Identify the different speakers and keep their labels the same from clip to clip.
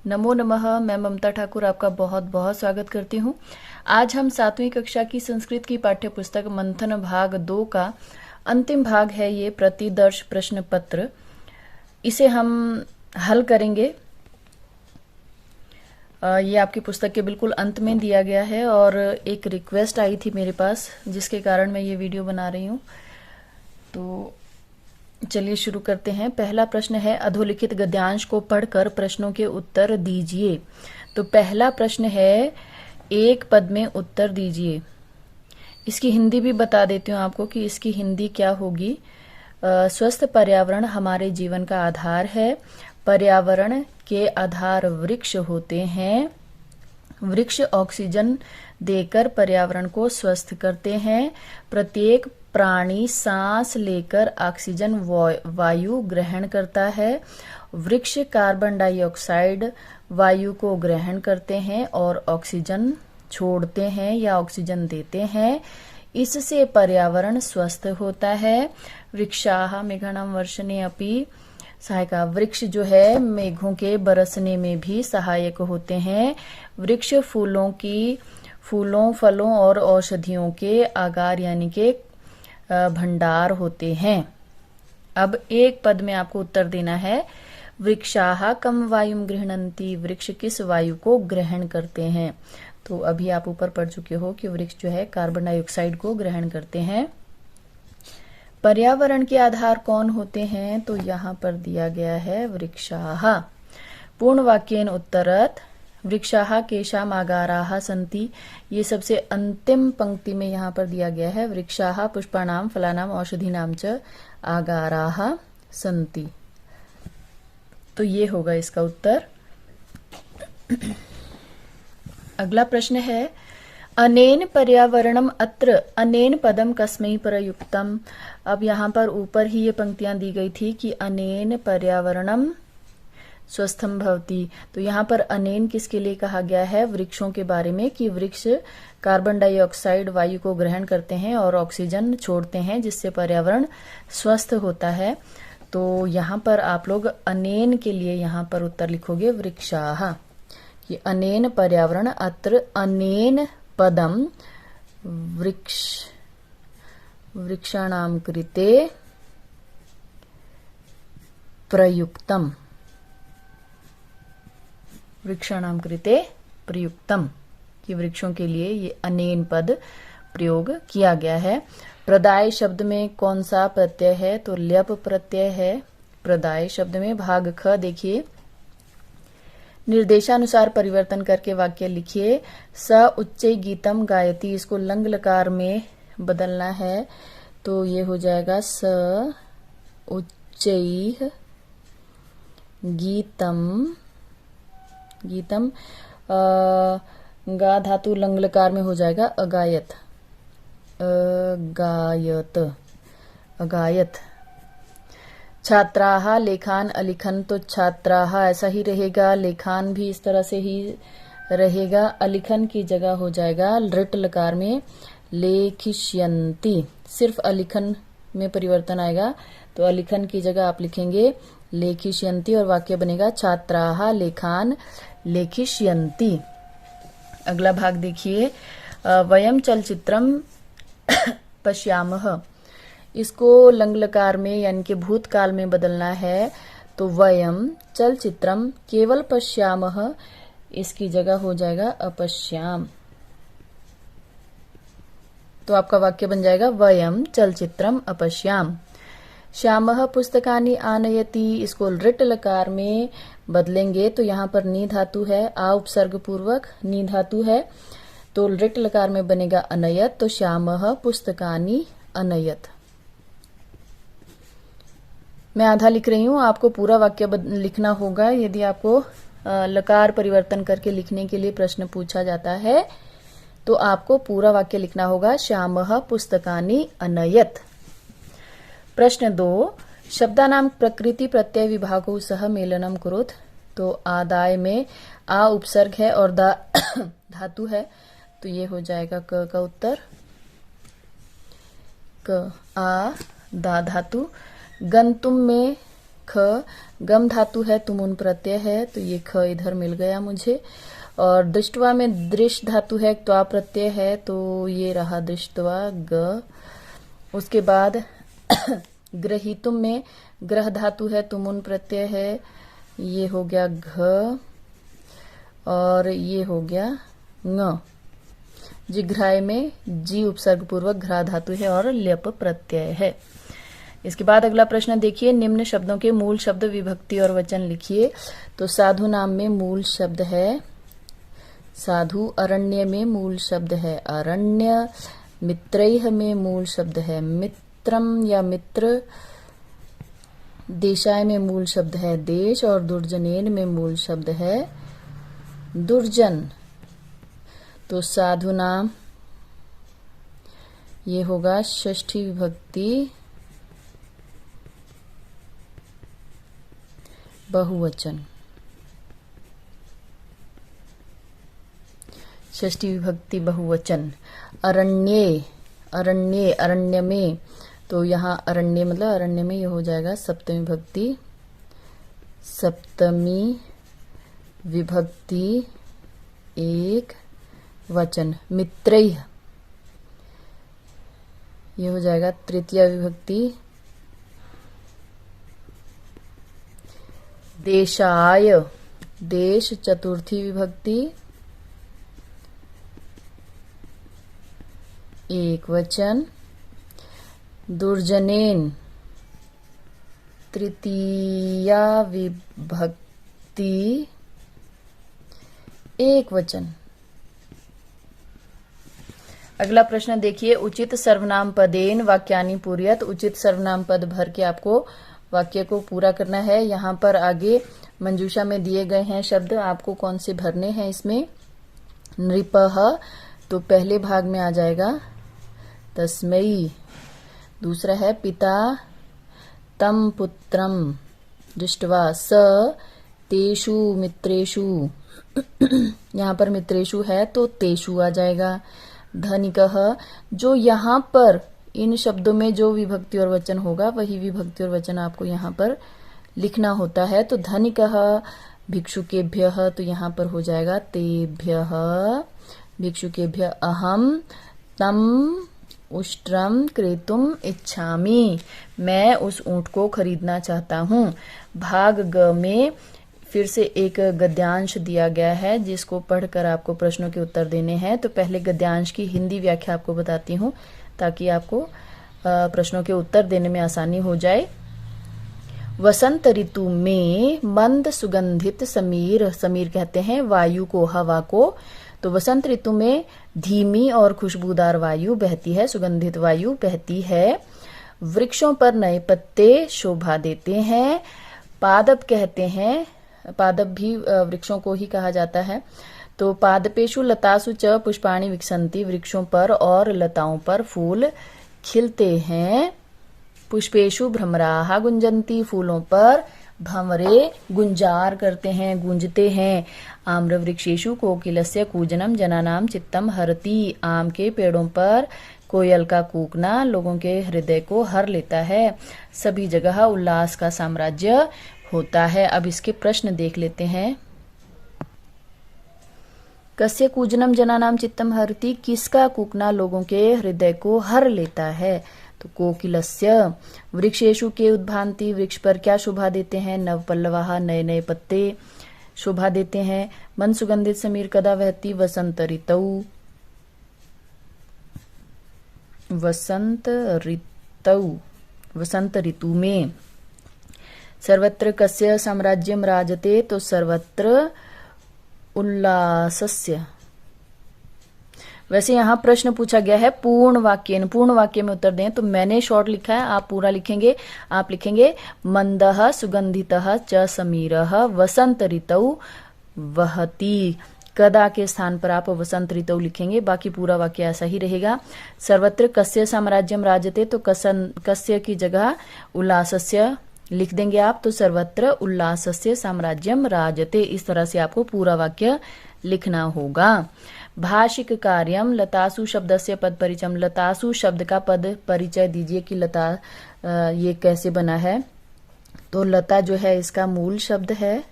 Speaker 1: नमो नमः। मैं ममता ठाकुर आपका बहुत बहुत स्वागत करती हूँ। आज हम 7वीं कक्षा की संस्कृत की पाठ्य पुस्तक मंथन भाग 2 का अंतिम भाग है ये प्रतिदर्श प्रश्न पत्र। इसे हम हल करेंगे। ये आपकी पुस्तक के बिल्कुल अंत में दिया गया है और एक रिक्वेस्ट आई थी मेरे पास जिसके कारण मैं ये वीडियो बना रही हूँ। तो चलिए शुरू करते हैं। पहला प्रश्न है, अधोलिखित गद्यांश को पढ़कर प्रश्नों के उत्तर दीजिए। तो पहला प्रश्न है, एक पद में उत्तर दीजिए। इसकी हिंदी भी बता देती हूँ आपको कि इसकी हिंदी क्या होगी। स्वस्थ पर्यावरण हमारे जीवन का आधार है। पर्यावरण के आधार वृक्ष होते हैं। वृक्ष ऑक्सीजन देकर पर्यावरण को स्वस्थ करते हैं। प्रत्येक प्राणी सांस लेकर ऑक्सीजन वायु ग्रहण करता है। वृक्ष कार्बन डाइऑक्साइड वायु को ग्रहण करते हैं और ऑक्सीजन छोड़ते हैं या ऑक्सीजन देते हैं। इससे पर्यावरण स्वस्थ होता है। वृक्षाः मेघानां वर्षणे अपि सहायका। वृक्ष जो है मेघों के बरसने में भी सहायक होते हैं। वृक्ष फूलों फलों और औषधियों के आगार यानी के भंडार होते हैं। अब एक पद में आपको उत्तर देना है। वृक्षाः कम वायुं गृह्णन्ति। वृक्ष किस वायु को ग्रहण करते हैं? तो अभी आप ऊपर पढ़ चुके हो कि वृक्ष जो है कार्बन डाइऑक्साइड को ग्रहण करते हैं। पर्यावरण के आधार कौन होते हैं? तो यहाँ पर दिया गया है वृक्षाः। पूर्ण वाक्येन उत्तरत वृक्षाः केषाम् आगाराः सन्ति। ये सबसे अंतिम पंक्ति में यहाँ पर दिया गया है। वृक्षाः पुष्पाणां फलानां औषधीनां च आगाराः सन्ति। तो ये होगा इसका उत्तर। अगला प्रश्न है, अनेन पर्यावरणम अत्र अनेन पदम कस्मै प्रयुक्तम। अब यहाँ पर ऊपर ही ये पंक्तियां दी गई थी कि अनेन पर्यावरणम स्वस्थम भवति। तो यहाँ पर अनेन किसके लिए कहा गया है? वृक्षों के बारे में, कि वृक्ष कार्बन डाइऑक्साइड वायु को ग्रहण करते हैं और ऑक्सीजन छोड़ते हैं जिससे पर्यावरण स्वस्थ होता है। तो यहाँ पर आप लोग अनेन के लिए यहाँ पर उत्तर लिखोगे वृक्षाः। कि अनेन पर्यावरण अत्र अनेन पदम वृक्षाणां कृते प्रयुक्तम। वृक्षाणां कृते प्रयुक्तम कि वृक्षों के लिए ये अनेन पद प्रयोग किया गया है। प्रदाय शब्द में कौन सा प्रत्यय है? तो ल्यप प्रत्यय है प्रदाय शब्द में। भाग ख देखिए, निर्देशानुसार परिवर्तन करके वाक्य लिखिए। स उच्चै गीतम गायति। इसको लंग लकार में बदलना है तो ये हो जाएगा स उच्चैः गीतम। गा धातु लंग लकार में हो जाएगा अगायत। अगायत। छात्राः लेखान अलिखन। तो छात्राः ऐसा ही रहेगा, लेखान भी इस तरह से ही रहेगा। अलिखन की जगह हो जाएगा लृट लकार में लेखिष्यन्ति। सिर्फ अलिखन में परिवर्तन आएगा तो अलिखन की जगह आप लिखेंगे लेखिष्यन्ति और वाक्य बनेगा छात्राः लेखान लेखिष्यन्ति। अगला भाग देखिए, वयम चलचित्रम पश्यामः। इसको लंग लकार में यानी कि भूतकाल में बदलना है तो वयम चलचित्रम केवल पश्यामः, इसकी जगह हो जाएगा अपश्याम। तो आपका वाक्य बन जाएगा वयम चलचित्रम अपश्याम। श्यामः पुस्तकानि आनयति। इसको लृट लकार में बदलेंगे तो यहाँ पर नी धातु है, आ उपसर्ग पूर्वक नी धातु है तो लृट लकार में बनेगा अनयत। तो श्यामः पुस्तकानि अनयत। मैं आधा लिख रही हूँ, आपको पूरा वाक्य लिखना होगा। यदि आपको लकार परिवर्तन करके लिखने के लिए प्रश्न पूछा जाता है तो आपको पूरा वाक्य लिखना होगा श्यामः पुस्तकानि अनयत। प्रश्न 2, शब्दानां प्रकृति प्रत्यय विभागो सह मेलनम कुरुत। तो आदाय में आ उपसर्ग है और दा धातु है तो ये हो जाएगा क का उत्तर। क आ दा धातु। गंतुम में ख। गम धातु है, तुमुन प्रत्यय है, तो ये ख इधर मिल गया मुझे। और दृष्टवा में दृश धातु है, त्वा प्रत्यय है, तो ये रहा दृष्टवा ग। उसके बाद ग्रहीतुम में ग्रह धातु है, तुमुन प्रत्यय है, ये हो गया घ और ये हो गया ङ। जिघ्राय में जी उपसर्ग पूर्वक घ्रा धातु है और ल्यप प्रत्यय है। इसके बाद अगला प्रश्न देखिए, निम्न शब्दों के मूल शब्द, विभक्ति और वचन लिखिए। तो साधु नाम में मूल शब्द है साधु, अरण्य में मूल शब्द है अरण्य, मित्रैह में मूल शब्द है मित्रम या मित्र, देशाय में मूल शब्द है देश और दुर्जनेन में मूल शब्द है दुर्जन। तो साधु नाम ये होगा षष्ठी विभक्ति बहुवचन। षष्ठी विभक्ति बहुवचन। अरण्ये, अरण्ये, अरण्य में, तो यहाँ अरण्य मतलब अरण्य में ये हो जाएगा सप्तमी विभक्ति, सप्तमी विभक्ति एक वचन। मित्रैः ये हो जाएगा तृतीया विभक्ति। देशाय, देश चतुर्थी विभक्ति एक वचन। दुर्जनेन तृतीया विभक्ति एक वचन। अगला प्रश्न देखिए, उचित सर्वनाम पदेन वाक्यानि पूरयत। उचित सर्वनाम पद भर के आपको वाक्य को पूरा करना है। यहाँ पर आगे मंजूषा में दिए गए हैं शब्द, आपको कौन से भरने हैं इसमें। नृपः, तो पहले भाग में आ जाएगा तस्मै। दूसरा है पिता तम पुत्रम दृष्ट्वा, स तेषु मित्रेषु, यहाँ पर मित्रेषु है तो तेषु आ जाएगा। धनिकः, जो यहाँ पर इन शब्दों में जो विभक्ति और वचन होगा वही विभक्ति और वचन आपको यहाँ पर लिखना होता है। तो धनिकः भिक्षुकेभ्यः, तो यहाँ पर हो जाएगा तेभ्यः भिक्षुकेभ्यः। अहम तम उष्ट्रम क्रेतुम इच्छामि, मैं उस ऊंट को खरीदना चाहता हूँ। भाग ग में फिर से एक गद्यांश दिया गया है जिसको पढ़कर आपको प्रश्नों के उत्तर देने हैं। तो पहले गद्यांश की हिंदी व्याख्या आपको बताती हूँ ताकि आपको प्रश्नों के उत्तर देने में आसानी हो जाए। वसंत ऋतु में मंद सुगंधित समीर, समीर कहते हैं वायु को, हवा को। तो वसंत ऋतु में धीमी और खुशबूदार वायु बहती है, सुगंधित वायु बहती है। वृक्षों पर नए पत्ते शोभा देते हैं। पादप कहते हैं, पादप भी वृक्षों को ही कहा जाता है। तो पादपेषु लतासु च पुष्पाणि विकसन्ति, वृक्षों पर और लताओं पर फूल खिलते हैं। पुष्पेषु भ्रमराः गुंजन्ति, फूलों पर भंवरे गुंजार करते हैं, गूंजते हैं। आम्र वृक्षेषु कोकिलस्य कूजनम जनानाम चित्तम हरति, आम के पेड़ों पर कोयल का कूकना लोगों के हृदय को हर लेता है। सभी जगह उल्लास का साम्राज्य होता है। अब इसके प्रश्न देख लेते हैं। कस्य कूजनम जनानाम चित्तम हरति, किसका कूकना लोगों के हृदय को हर लेता है। तो कोकिलस्य। वृक्षेषु के उद्भान्ति, वृक्ष पर क्या शोभा देते हैं। नवपल्लवाः, नए नए पत्ते शोभा देते हैं। मन सुगंधित समीर कदा वहति, वसंत ऋतौ, वसंत ऋतौ, वसंत ऋतु में। सर्वत्र कस्य साम्राज्यम राजते, तो सर्वत्र उल्लासस्य। वैसे यहाँ प्रश्न पूछा गया है पूर्ण वाक्य, पूर्ण वाक्य में उत्तर दें। तो मैंने शॉर्ट लिखा है, आप पूरा लिखेंगे। आप लिखेंगे मंदः सुगंधितः च समीरः वसंत ऋतौ वहति। कदा के स्थान पर आप वसंत ऋतु लिखेंगे, बाकी पूरा वाक्य ऐसा ही रहेगा। सर्वत्र कस्य साम्राज्यम राजते, तो कस्य की जगह उल्लासस्य लिख देंगे आप। तो सर्वत्र उल्लासस्य साम्राज्यम राजते, इस तरह से आपको पूरा वाक्य लिखना होगा। भाषिक कार्यम लतासु शब्दस्य पद परिचयम, लतासु शब्द का पद परिचय दीजिए कि लता ये कैसे बना है। तो लता जो है इसका मूल शब्द है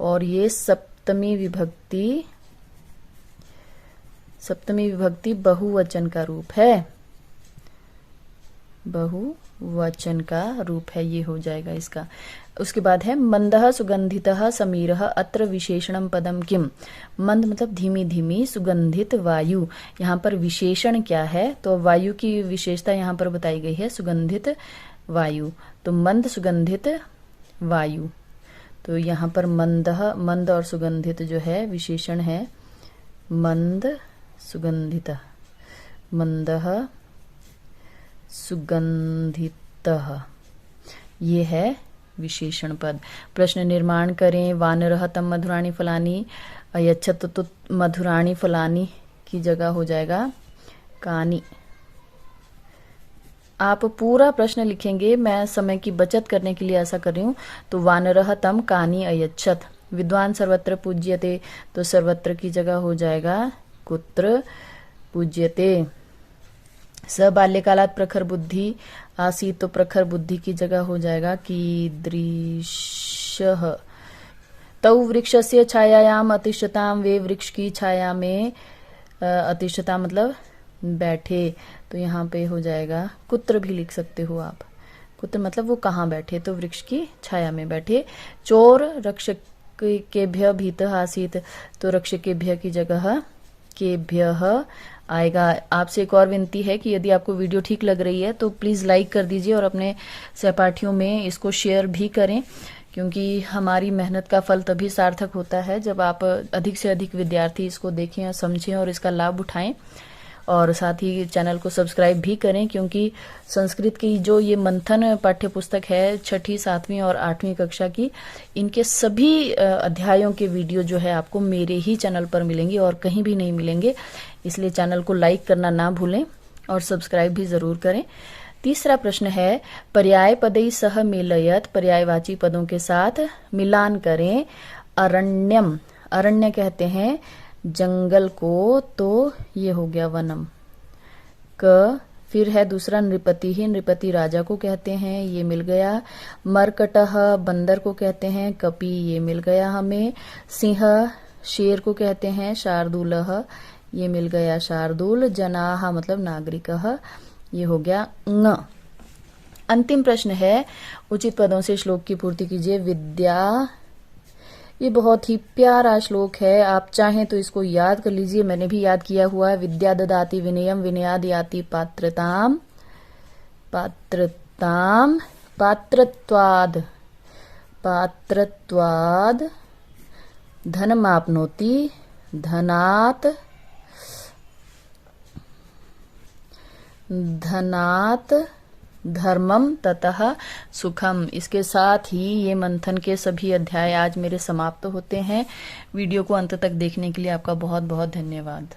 Speaker 1: और ये सप्तमी विभक्ति बहुवचन का रूप है, बहुवचन का रूप है, ये हो जाएगा इसका। उसके बाद है मंदः सुगंधितः समीरः अत्र विशेषणम पदम किम। मंद मतलब धीमी धीमी, सुगंधित वायु, यहाँ पर विशेषण क्या है, तो वायु की विशेषता यहाँ पर बताई गई है सुगंधित वायु, तो मंद सुगंधित वायु। तो यहाँ पर मंद और सुगंधित जो है विशेषण है, मंद सुगंधित, मंदः सुगंधितः, ये है विशेषण पद। प्रश्न निर्माण करें। वानरः तम मधुराणि फलानि अयच्छत्, तो मधुराणि फलानि की जगह हो जाएगा कानि। आप पूरा प्रश्न लिखेंगे, मैं समय की बचत करने के लिए ऐसा कर रही हूँ। तो वानरः तम कानि अयच्छत्, विद्वान सर्वत्र पूज्यते, तो सर्वत्र की जगह हो जाएगा कुत्र पूज्यते। स बाल्यकालात् प्रखर बुद्धि आसीत्, तो प्रखर बुद्धि की जगह हो जाएगा कीदृशः। तौ वृक्षस्य छायायाम अतिष्ठताम, वे वृक्ष की छाया में अतिष्ठता मतलब बैठे, तो यहाँ पे हो जाएगा कुत्र भी लिख सकते हो आप, कुत्र मतलब वो कहाँ बैठे, तो वृक्ष की छाया में बैठे। चोर रक्षकेभ्यः भीतः आसीत्, तो रक्षकेभ्यः की जगह केभ्यः आएगा। आपसे एक और विनती है कि यदि आपको वीडियो ठीक लग रही है तो प्लीज लाइक कर दीजिए और अपने सहपाठियों में इसको शेयर भी करें, क्योंकि हमारी मेहनत का फल तभी सार्थक होता है जब आप अधिक से अधिक विद्यार्थी इसको देखें और समझें और इसका लाभ उठाएं। और साथ ही चैनल को सब्सक्राइब भी करें, क्योंकि संस्कृत की जो ये मंथन पाठ्य पुस्तक है 6ठी, 7वीं और 8वीं कक्षा की, इनके सभी अध्यायों के वीडियो जो है आपको मेरे ही चैनल पर मिलेंगे और कहीं भी नहीं मिलेंगे। इसलिए चैनल को लाइक करना ना भूलें और सब्सक्राइब भी जरूर करें। तीसरा प्रश्न है पर्याय पदै सह मेलयत, पर्यायवाची पदों के साथ मिलान करें। अरण्यम, अरण्य कहते हैं जंगल को, तो ये हो गया वनम। क फिर है दूसरा नृपति ही, नृपति राजा को कहते हैं, ये मिल गया। मरकटह बंदर को कहते हैं, कपि ये मिल गया हमें। सिंह शेर को कहते हैं, शार्दूलह ये मिल गया शार्दूल। जनाह मतलब नागरिकः, ये हो गया ङ। अंतिम प्रश्न है उचित पदों से श्लोक की पूर्ति कीजिए। विद्या, ये बहुत ही प्यारा श्लोक है, आप चाहें तो इसको याद कर लीजिए, मैंने भी याद किया हुआ है। विद्या ददाति विनयम, विनयाद याति पात्रताम, पात्रताम पात्रत्वाद, पात्रत्वाद धनमाप्नोति, धनात्, धनात् धर्मम ततः सुखम। इसके साथ ही ये मंथन के सभी अध्याय आज मेरे समाप्त होते हैं। वीडियो को अंत तक देखने के लिए आपका बहुत बहुत धन्यवाद।